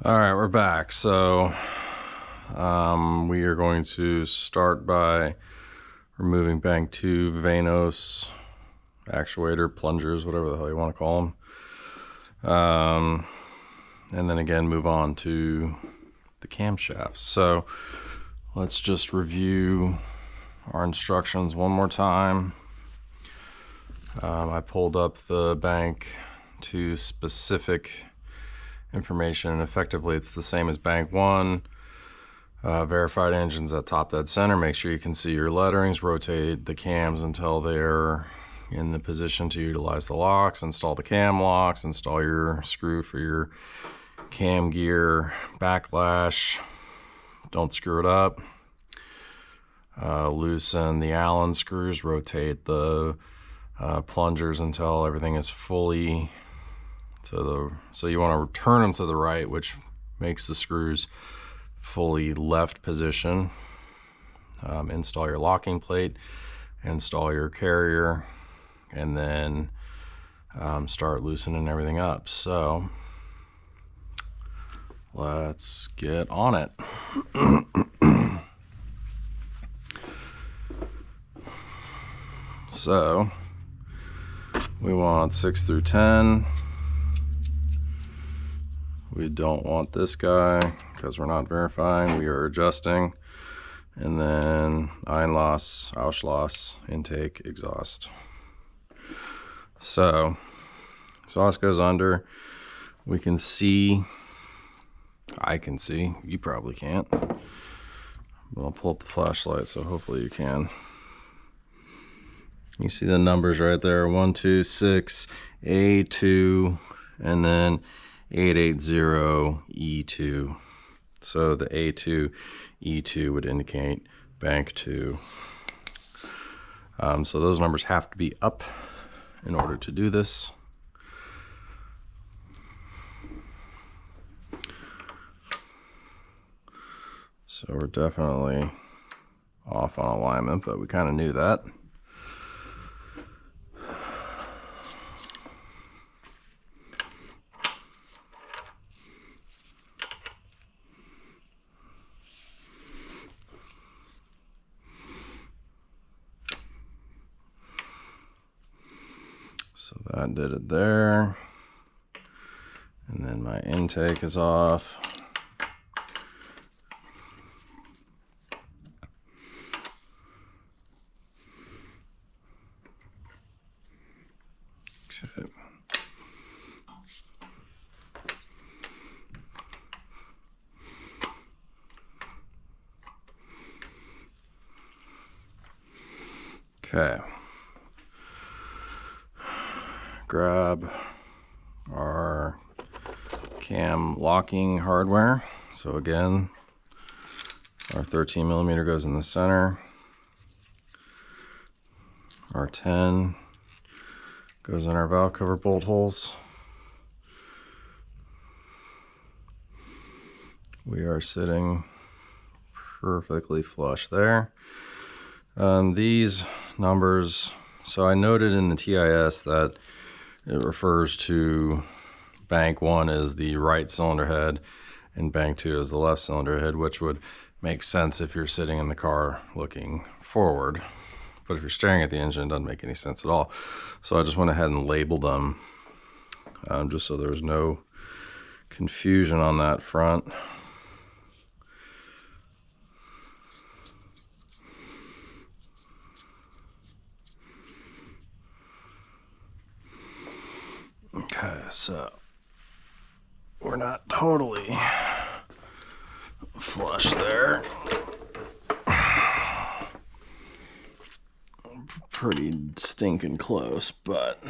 All right, we're back. So we are going to start by removing bank 2 Vanos actuator plungers, whatever the hell you want to call them. And then again, move on to the camshafts. So let's just review our instructions one more time. I pulled up the bank 2 specific information, and effectively it's the same as bank 1. Verified engines at top dead center. Make sure you can see your letterings. Rotate the cams until they're in the position to utilize the locks. Install the cam locks. Install your screw for your cam gear backlash. Don't screw it up. Loosen the Allen screws. Rotate the plungers until everything is fully to the, so you want to turn them to the right, which makes the screws fully left position. Install your locking plate, install your carrier, and then start loosening everything up. So let's get on it. So we want 6 through 10. We don't want this guy because we're not verifying. We are adjusting. And then Einlass, Ausschloss, intake, exhaust. So exhaust goes under. We can see, I can see, you probably can't. But I'll pull up the flashlight, so hopefully you can. You see the numbers right there, 126 A2, and then 880 E2. So the A2 E2 would indicate bank 2. So those numbers have to be up in order to do this. So we're definitely off on alignment, but we kind of knew that. So that did it there. And then my intake is off. Okay. Okay. Grab our cam locking hardware. So again, our 13 millimeter goes in the center. Our 10 goes in our valve cover bolt holes. We are sitting perfectly flush there. These numbers, so I noted in the TIS that it refers to bank 1 as the right cylinder head and bank 2 as the left cylinder head, which would make sense if you're sitting in the car looking forward. But if you're staring at the engine, it doesn't make any sense at all. So I just went ahead and labeled them just so there's no confusion on that front. Okay, so we're not totally flush there. Pretty stinking close, but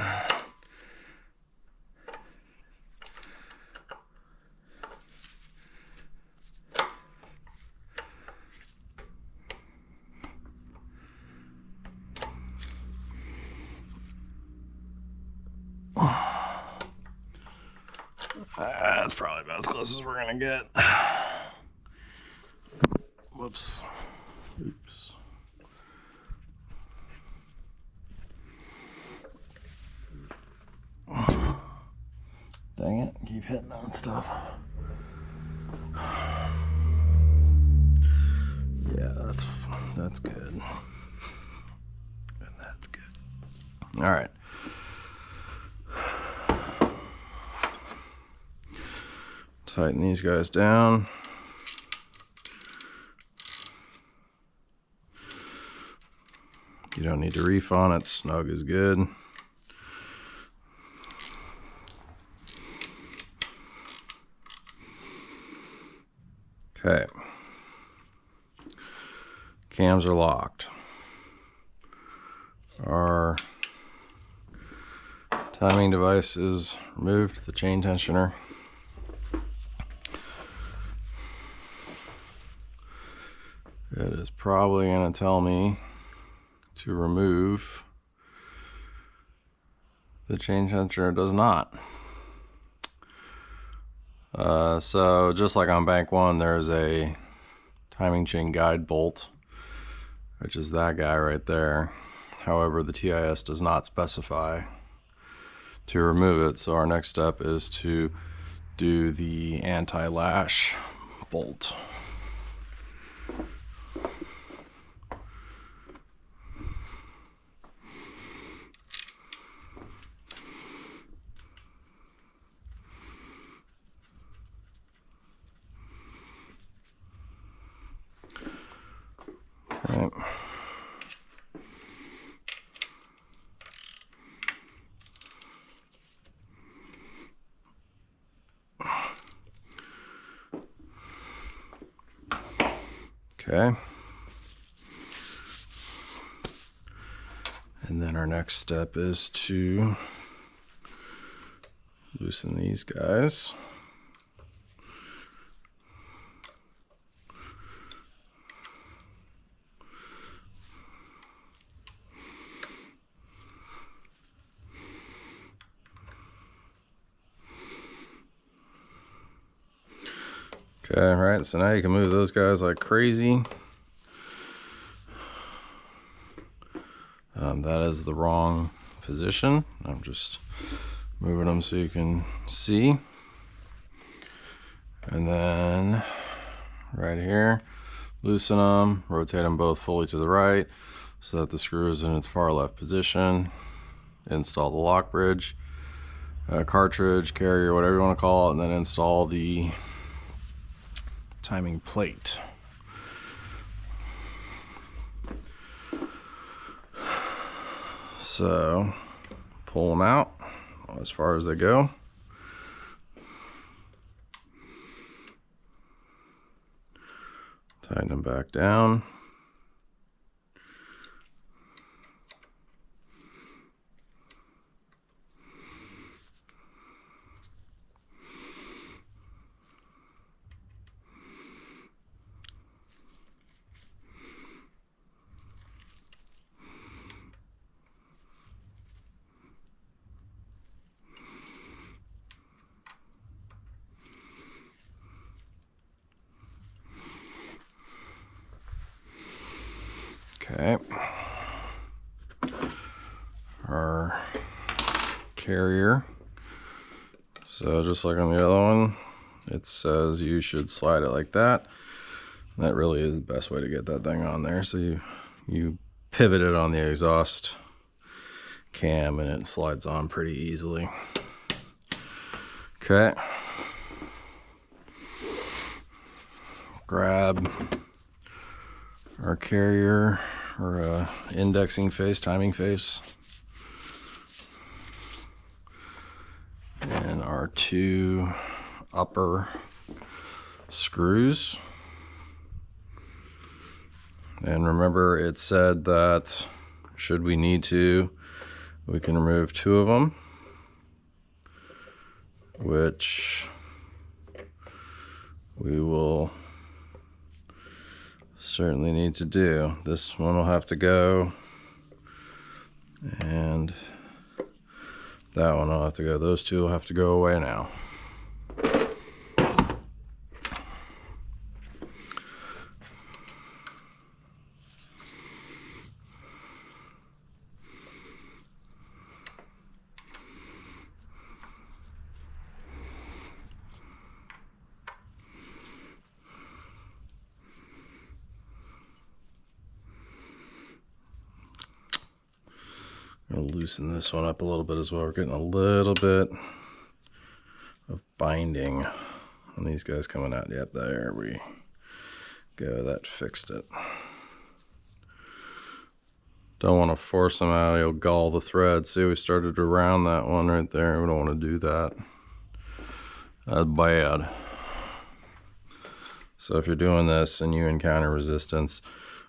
that's probably about as close as we're gonna get. Whoops. Oops. Dang it, keep hitting on stuff. Yeah, that's good. And that's good. All right. Tighten these guys down. You don't need to reef on it. Snug is good. Okay. Cams are locked. Our timing device is removed, the chain tensioner. It is probably going to tell me to remove the chain tensioner. It does not. So just like on bank one, there's a timing chain guide bolt, which is that guy right there. However, the TIS does not specify to remove it. So our next step is to do the anti-lash bolt. Okay. Okay. And then our next step is to loosen these guys. Okay, right, so now you can move those guys like crazy. That is the wrong position. I'm just moving them so you can see. And then right here, loosen them, rotate them both fully to the right so that the screw is in its far left position. Install the lock bridge, cartridge, carrier, whatever you want to call it, and then install the timing plate. So pull them out as far as they go. Tighten them back down. Okay. Our carrier. So just like on the other one, it says you should slide it like that. That really is the best way to get that thing on there. So you pivot it on the exhaust cam and it slides on pretty easily. Okay. Grab our carrier or indexing face, timing face, and our two upper screws. And remember, it said that should we need to, we can remove two of them, which we will certainly need to do. This one will have to go, and that one will have to go. Those two will have to go away now. I'm going to loosen this one up a little bit as well. We're getting a little bit of binding on these guys coming out. Yep, there we go. That fixed it. Don't want to force them out. You'll gall the thread. See, we started to round that one right there. We don't want to do that. That's bad. So if you're doing this and you encounter resistance,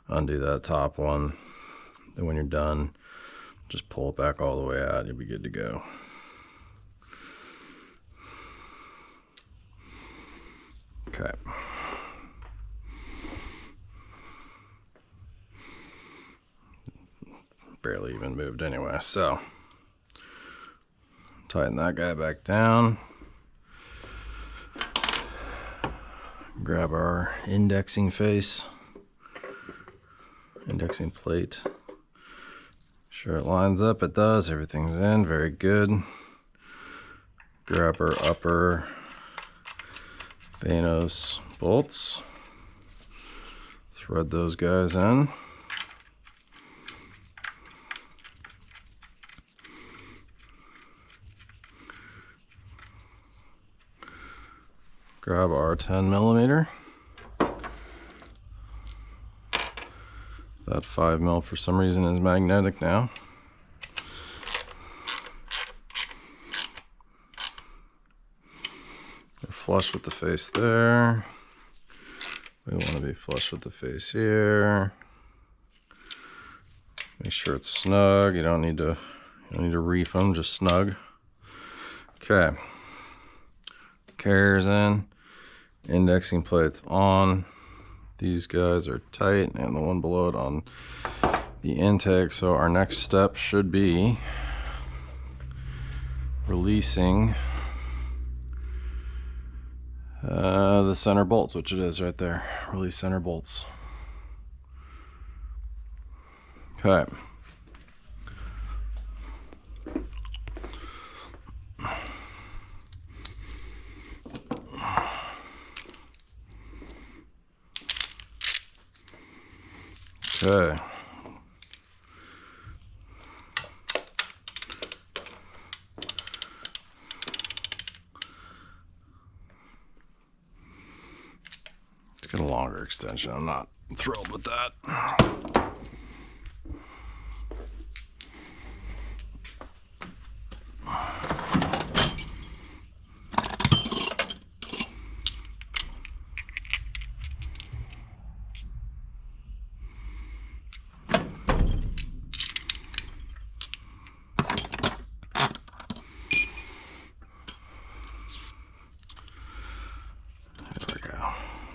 undo that top one. Then when you're done, just pull it back all the way out. You'll be good to go. Okay. Barely even moved anyway. So tighten that guy back down. Grab our indexing face, indexing plate. Sure it lines up. It does. Everything's in. Very good. Grab our upper Thanos bolts. Thread those guys in. Grab our 10mm. That 5mm for some reason is magnetic now. We're flush with the face there. We want to be flush with the face here. Make sure it's snug. You don't need to reef them, just snug. Okay. Carriers in. Indexing plates on. These guys are tight, and the one below it on the intake. So our next step should be releasing the center bolts, which it is right there. Release center bolts. Okay. Okay. Let's get a longer extension. I'm not thrilled with that.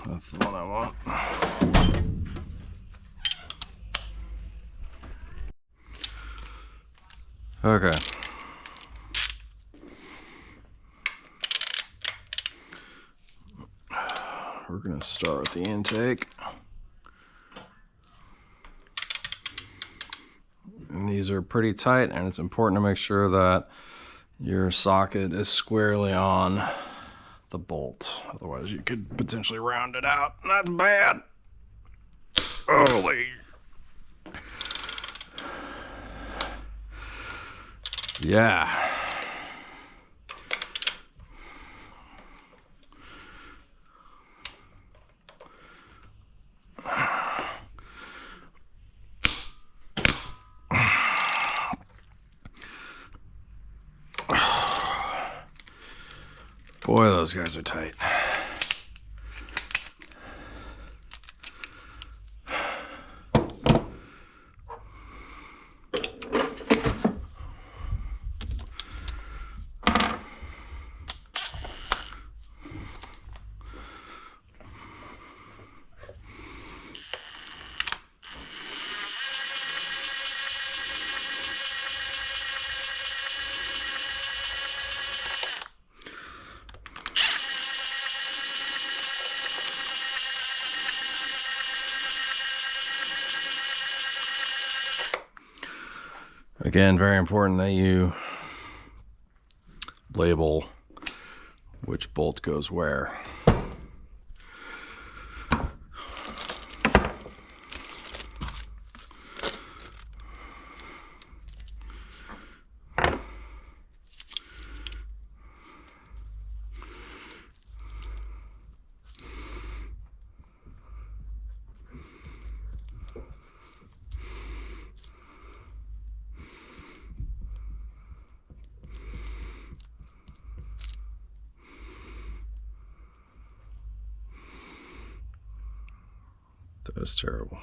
That's the one I want. Okay. We're going to start with the intake. And these are pretty tight, and it's important to make sure that your socket is squarely on the bolt. Otherwise, you could potentially round it out. That's bad. Holy. Yeah. Boy, those guys are tight. Again, very important that you label which bolt goes where. That is terrible.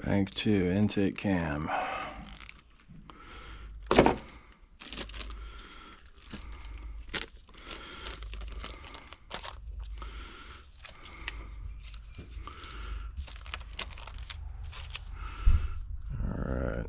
Bank 2 intake cam. Alright.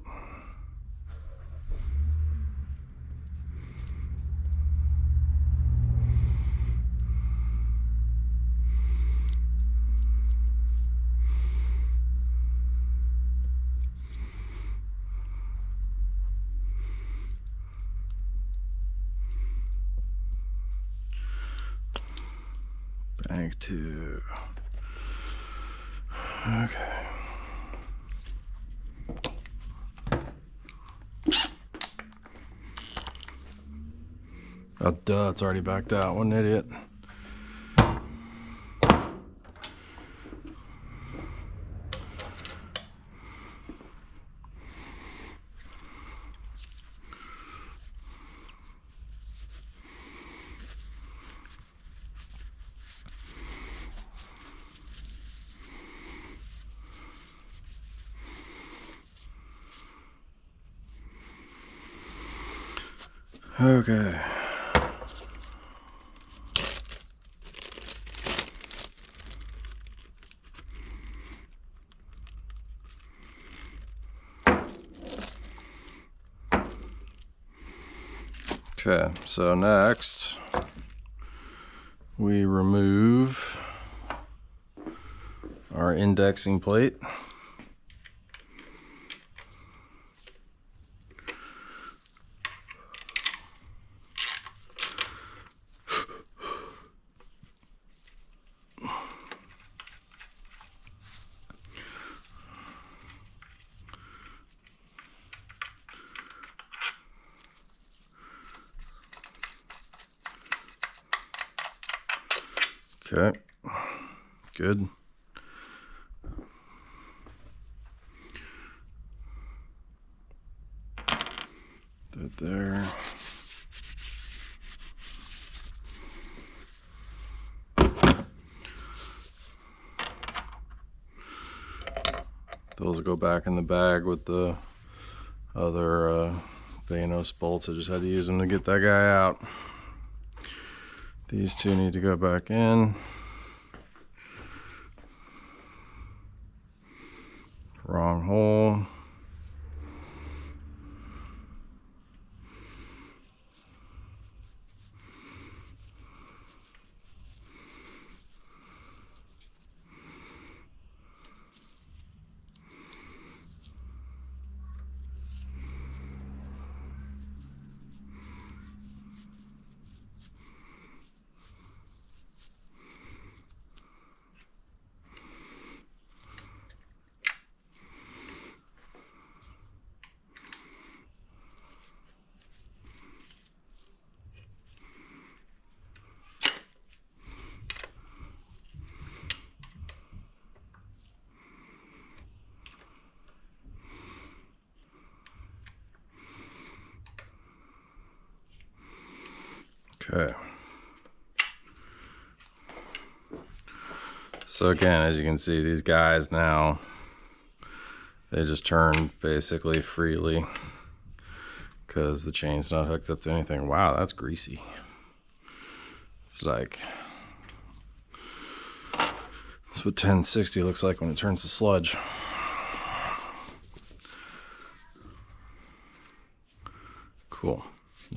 Bank 2. Okay. Oh, duh, it's already backed out. What an idiot. Okay. Okay, so next we remove our indexing plate. Okay, good. That there. Those will go back in the bag with the other Vanos bolts. I just had to use them to get that guy out. These two need to go back in. Wrong hole. Okay. So again, as you can see, these guys now, they just turn basically freely because the chain's not hooked up to anything. Wow, that's greasy. It's like, that's what 1060 looks like when it turns to sludge. Cool.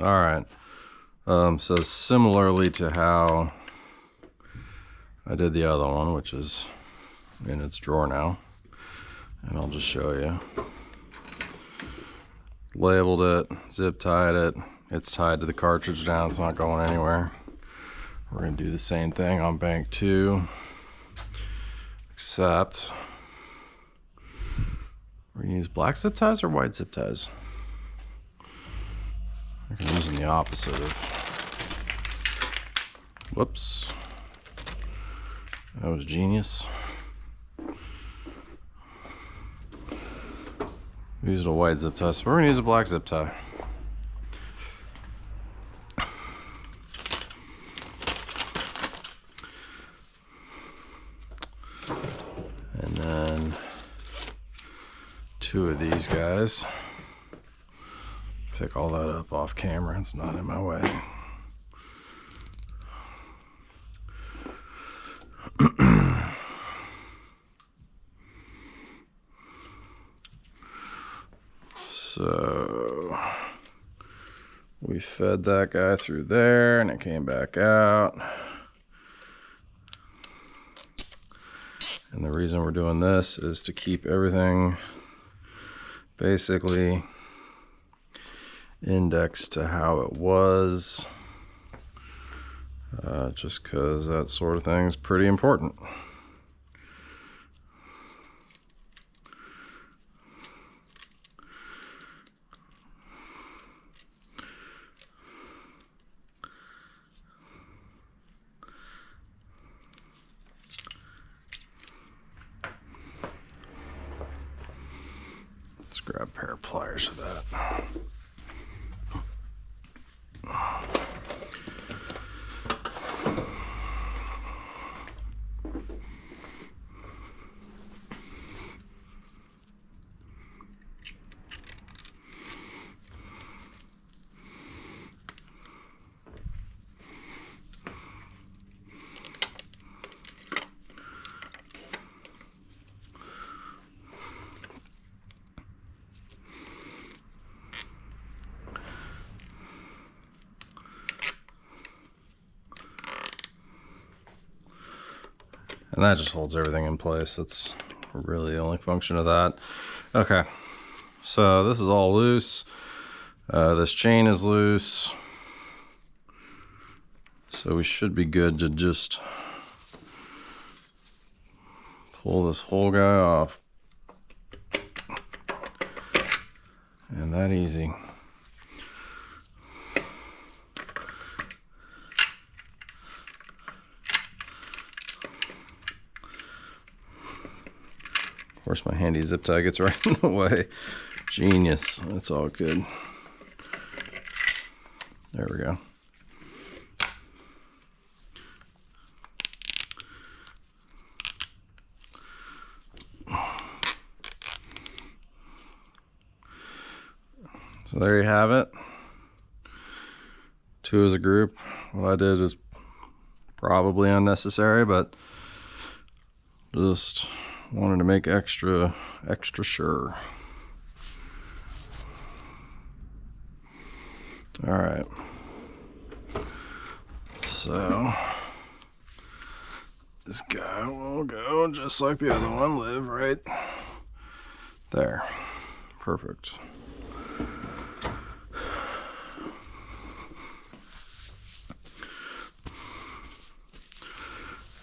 All right. So similarly to how I did the other one, which is in its drawer now, And I'll just show you. Labeled it, zip tied it. It's tied to the cartridge down, it's not going anywhere. We're gonna do the same thing on bank 2, except we're gonna use black zip ties or white zip ties. I'm using the opposite of, whoops, that was genius. We used a white zip tie, so we're gonna use a black zip tie. And then 2 of these guys. Pick all that up off camera, it's not in my way. So we fed that guy through there and it came back out. And the reason we're doing this is to keep everything basically indexed to how it was, just because that sort of thing is pretty important. Let's grab a pair of pliers for that. And that just holds everything in place. That's really the only function of that. Okay, so this is all loose. This chain is loose. So we should be good to just pull this whole guy off. And that easy. Of course, my handy zip tie gets right in the way. Genius. That's all good. There we go. So there you have it. 2 as a group. What I did was probably unnecessary, but just wanted to make extra sure. All right. So this guy will go just like the other one, live right there. Perfect.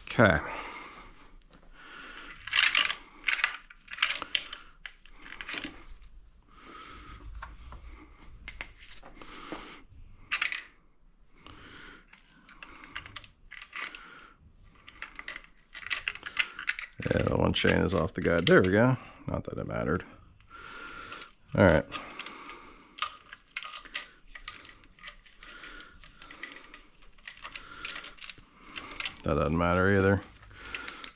Okay. Yeah, the one chain is off the guide. There we go. Not that it mattered. All right. That doesn't matter either.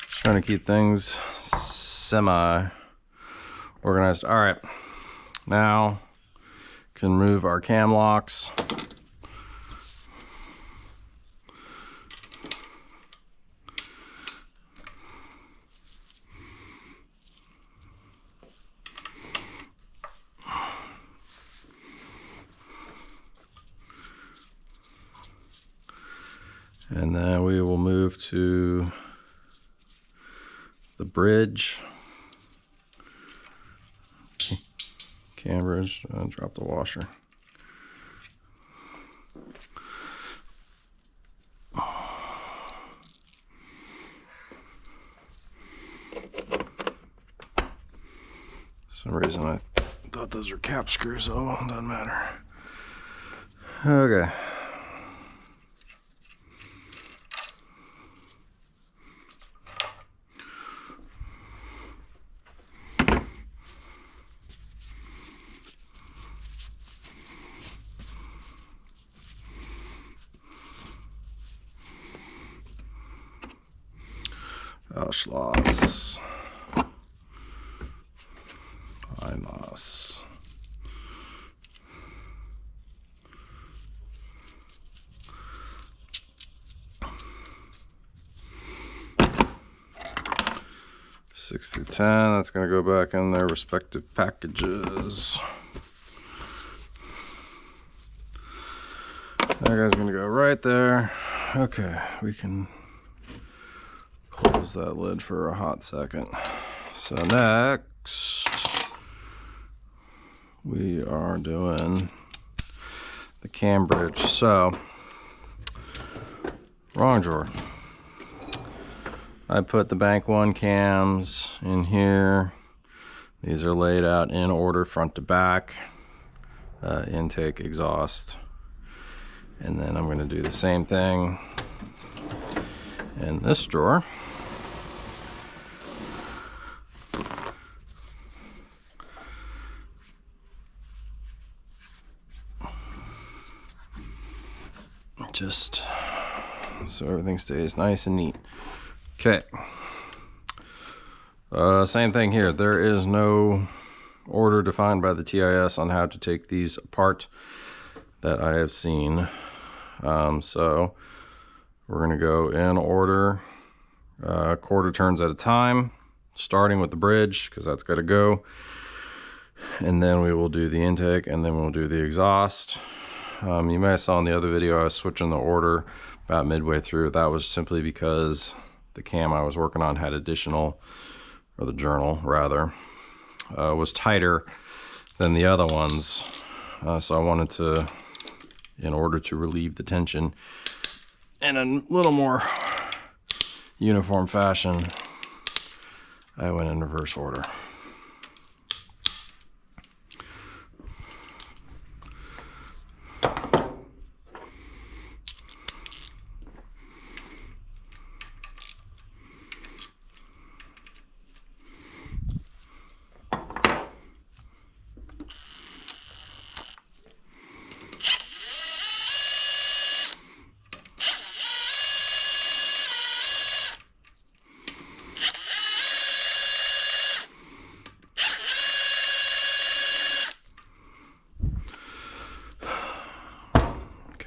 Just trying to keep things semi-organized. All right. Now can move our cam locks. And then we will move to the bridge. cam bridge and drop the washer. For some reason I thought those were cap screws, so it doesn't matter. Okay. Schloss. Einlass. Six through 10, that's going to go back in their respective packages. That guy's going to go right there. Okay, we can close that lid for a hot second. So next, we are doing the cam bridge. So, wrong drawer. I put the bank 1 cams in here. These are laid out in order, front to back, intake, exhaust. And then I'm going to do the same thing in this drawer. Just so everything stays nice and neat. Okay. Same thing here. There is no order defined by the TIS on how to take these apart that I have seen. So we're going to go in order, quarter turns at a time, starting with the bridge because that's got to go. And then we will do the intake, and then we'll do the exhaust. You may have saw in the other video I was switching the order about midway through. That was simply because the cam I was working on had additional, or the journal rather, was tighter than the other ones. So I wanted to, in order to relieve the tension in a little more uniform fashion, I went in reverse order.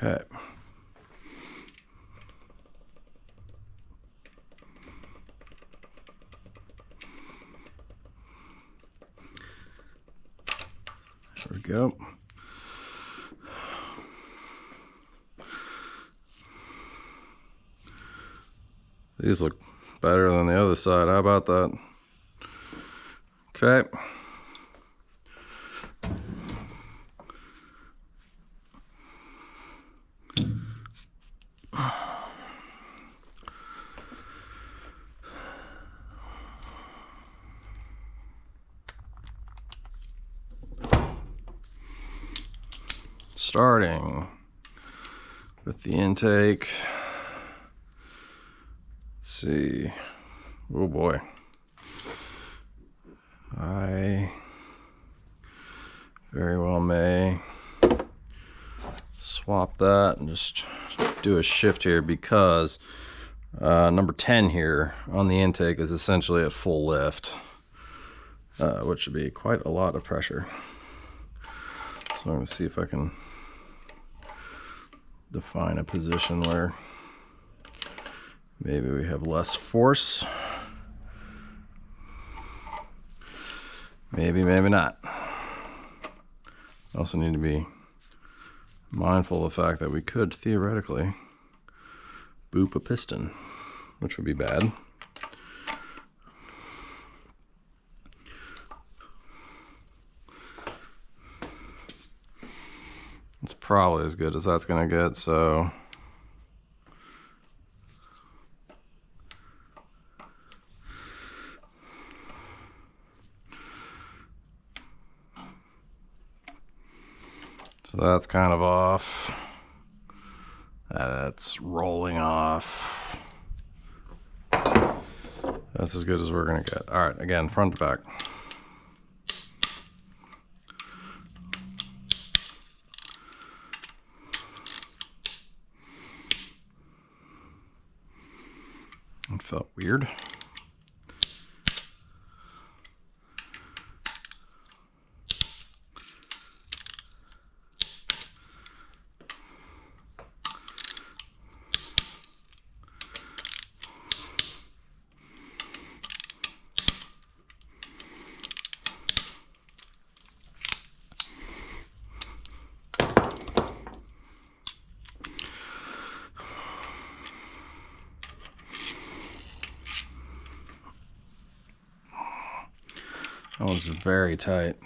Okay. There we go. These look better than the other side. How about that? Okay. Starting with the intake. Let's see. Oh boy. I very well may swap that and just do a shift here because number 10 here on the intake is essentially at full lift, which would be quite a lot of pressure. So I'm going to see if I can define a position where maybe we have less force. Maybe, maybe not. Also need to be mindful of the fact that we could theoretically boop a piston, which would be bad. probably as good as that's gonna get, so that's kind of off. That's rolling off. That's as good as we're gonna get. All right, again, front to back. It felt weird. That one's very tight.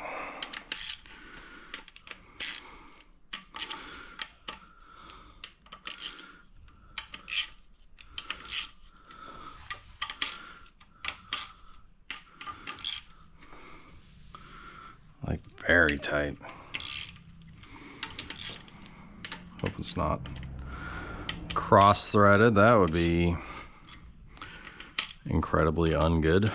Like very tight. Hope it's not cross-threaded. That would be incredibly ungood.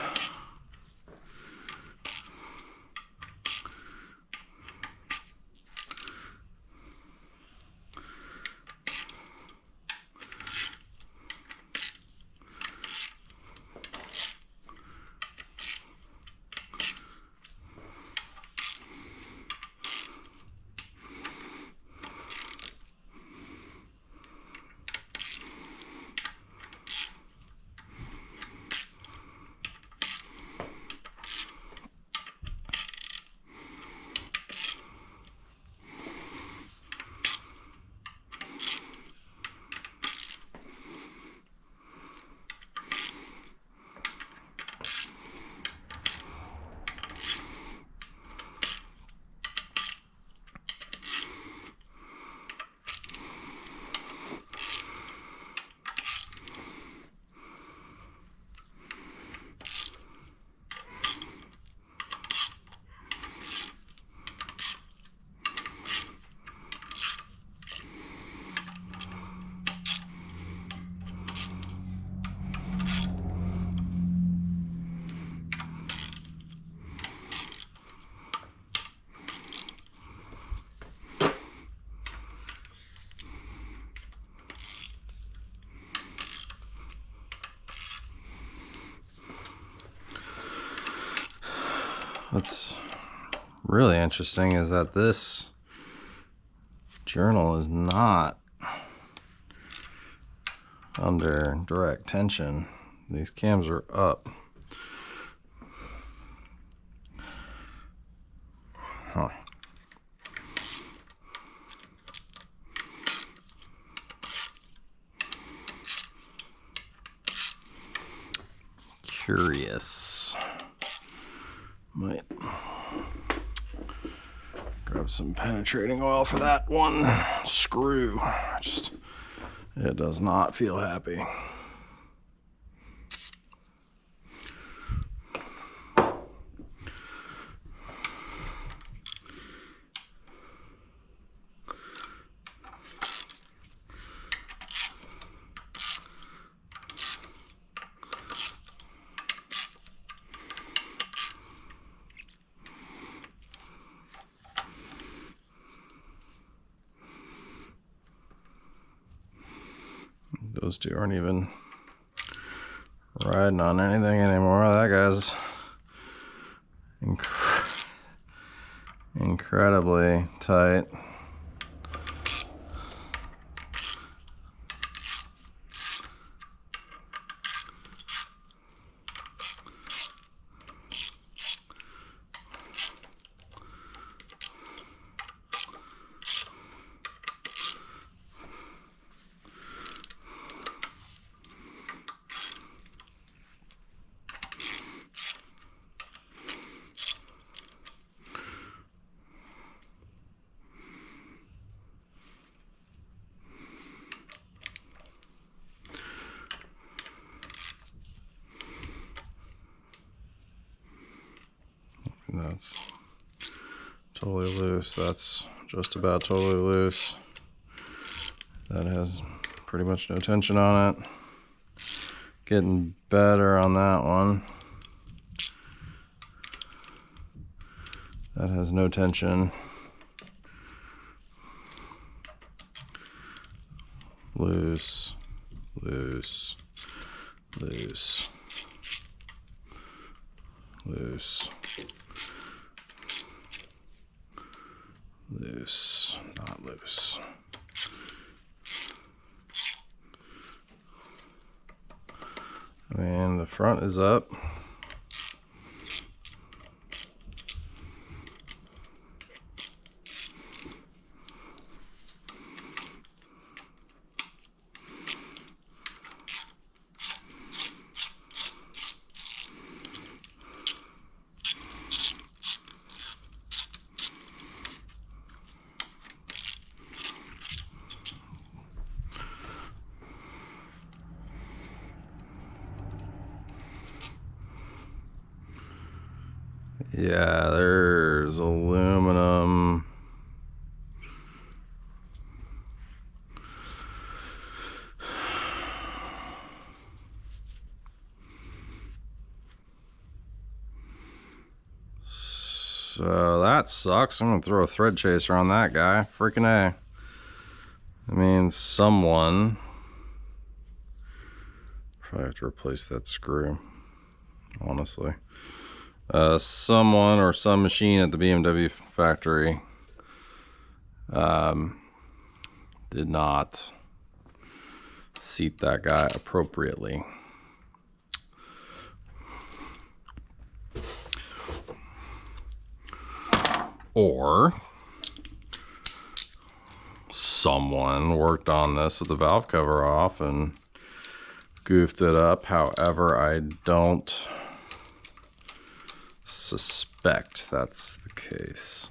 What's really interesting is that this journal is not under direct tension. These cams are up. Huh. Curious. Might grab some penetrating oil for that one screw. It does not feel happy. Those two aren't even riding on anything anymore. That guy's incredibly tight. That's totally loose. That's just about totally loose. That has pretty much no tension on it. Getting better on that one. That has no tension. Loose, loose, loose, loose, loose, not loose. I mean, the front is up. Yeah, there's aluminum. So that sucks. I'm gonna throw a thread chaser on that guy. Freaking A. I mean, someone. Probably have to replace that screw, honestly. Someone or some machine at the BMW factory did not seat that guy appropriately. Or someone worked on this with the valve cover off and goofed it up. However, I don't suspect that's the case.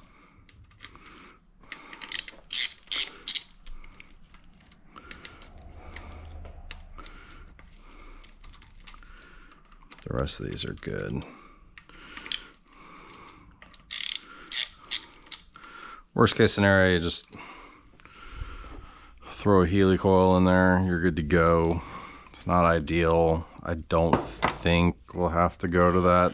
The rest of these are good. Worst case scenario, you just throw a Healy coil in there, you're good to go. It's not ideal. I don't think we'll have to go to that.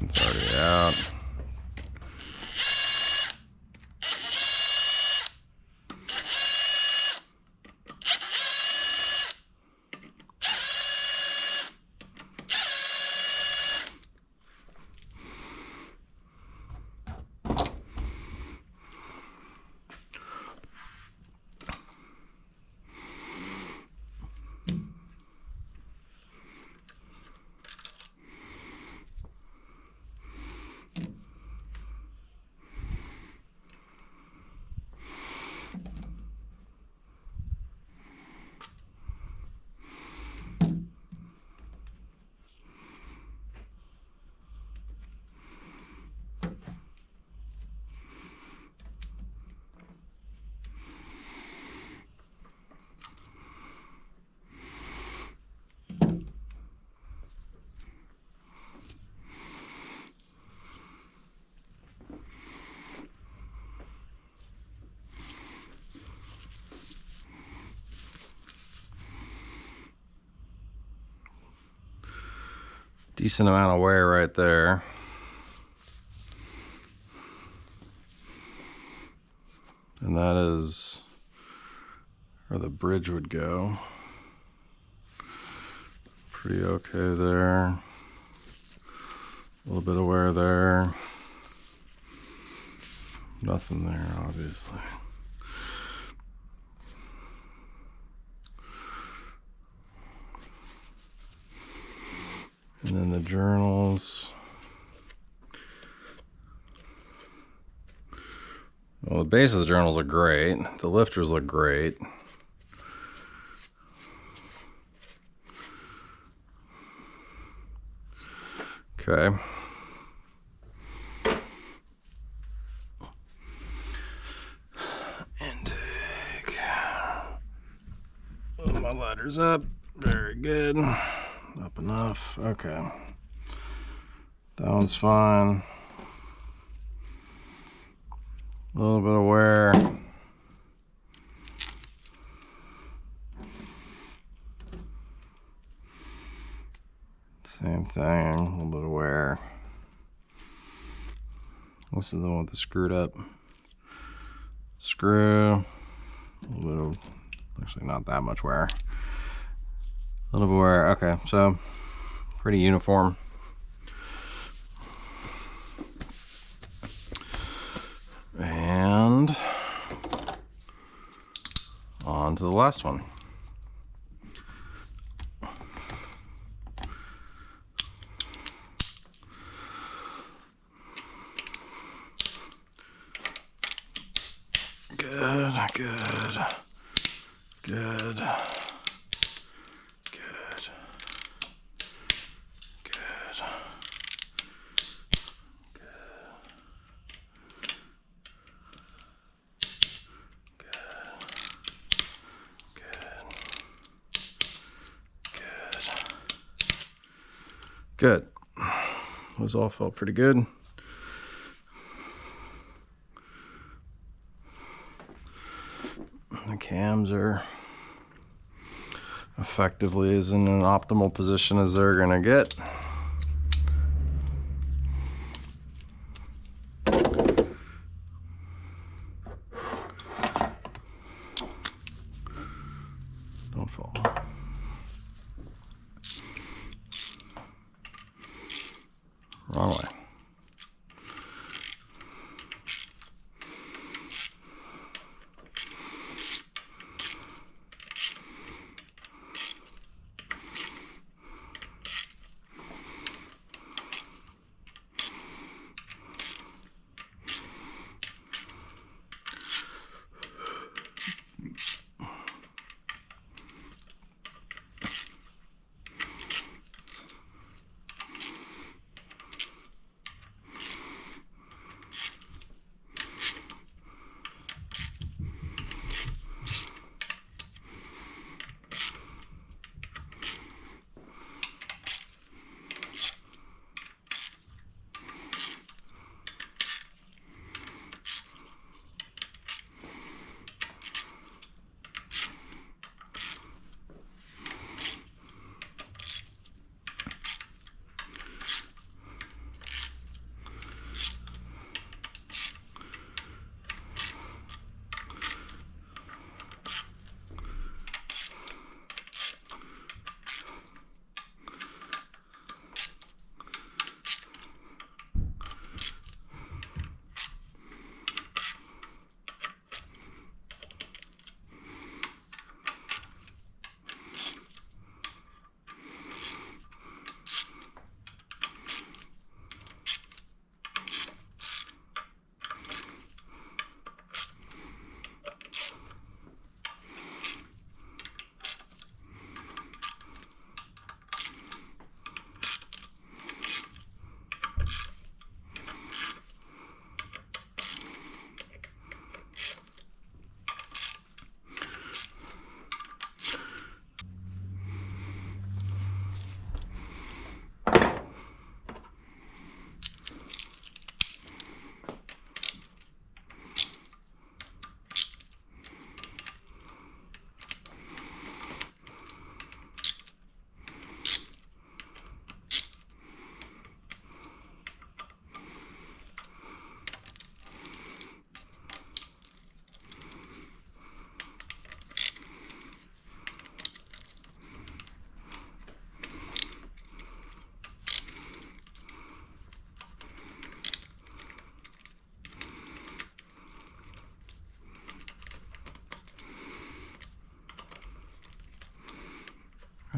It's already out. Decent amount of wear right there. And that is where the bridge would go. Pretty okay there. A little bit of wear there. Nothing there, obviously. And then the journals. Well, the base of the journals are great. The lifters look great. Okay. Gears up. Very good. Up enough. Okay. That one's fine. A little bit of wear. Same thing, a little bit of wear. This is the one with the screwed up screw. A little bit of, actually not that much wear. A little bit of wear, okay, so pretty uniform. And on to the last one. Good, good, good, good, good, good. Good. Those all felt pretty good. The cams are effectively as in an optimal position as they're gonna get. Don't fall. Wrong way.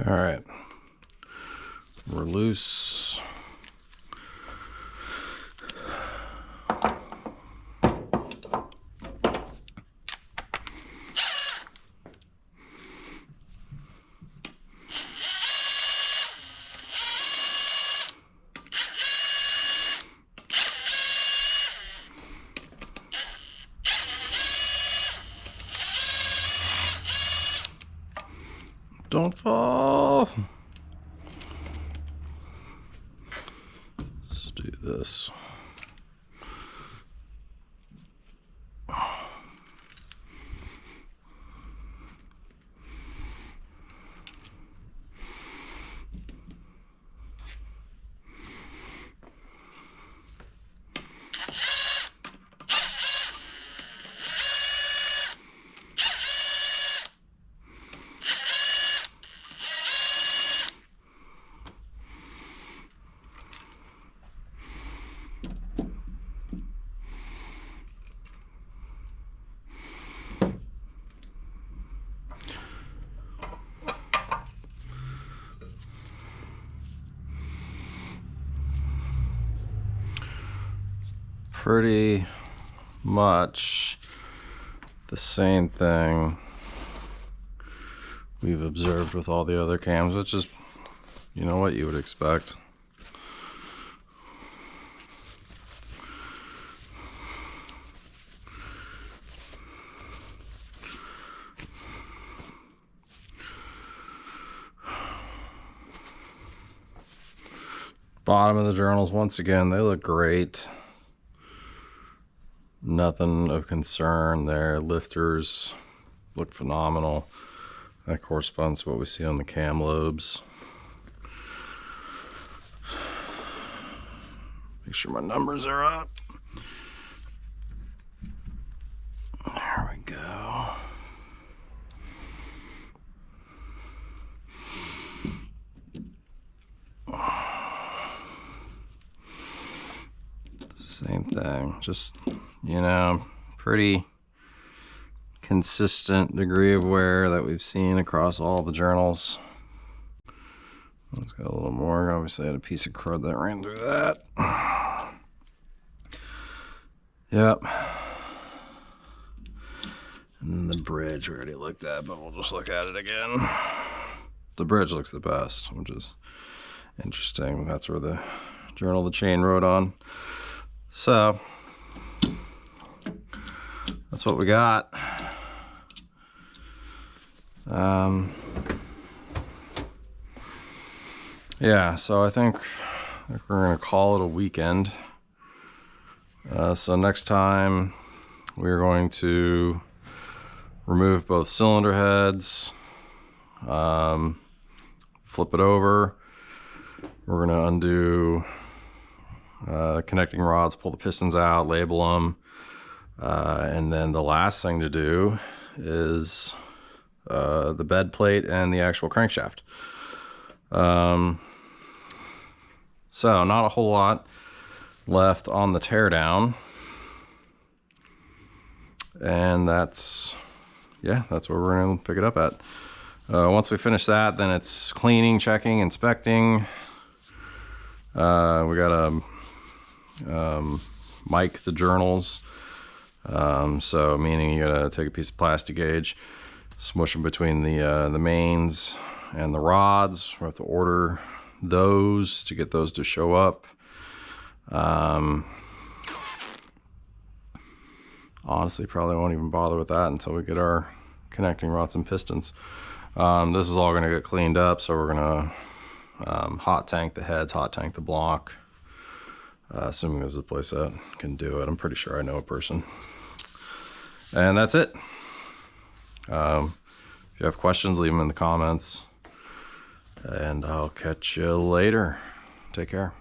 All right, we're loose. Don't fall. Let's do this. Pretty much the same thing we've observed with all the other cams, which is, you know, what you would expect. Bottom of the journals, once again, they look great. Nothing of concern there. Lifters look phenomenal. That corresponds to what we see on the cam lobes. Make sure my numbers are up. There we go. Same thing, just, you know, pretty consistent degree of wear that we've seen across all the journals. Let's go a little more. Obviously, I had a piece of crud that ran through that. Yep. And then the bridge we already looked at, but we'll just look at it again. The bridge looks the best, which is interesting. That's where the journal the chain wrote on. So that's what we got. Yeah, so I think we're gonna call it a weekend. So next time we're going to remove both cylinder heads, flip it over. We're gonna undo connecting rods, pull the pistons out, label them, and then the last thing to do is the bed plate and the actual crankshaft. So not a whole lot left on the teardown, and that's where we're going to pick it up at. Once we finish that, then it's cleaning, checking, inspecting. We got to mic the journals, so meaning you got to take a piece of plastic gauge, smush them between the mains and the rods. We have to order those to get those to show up. Honestly, probably won't even bother with that until we get our connecting rods and pistons. This is all going to get cleaned up, so we're going to hot tank the heads, hot tank the block, assuming there's a place that can do it. I'm pretty sure I know a person. And that's it. If you have questions, leave them in the comments, and I'll catch you later. Take care.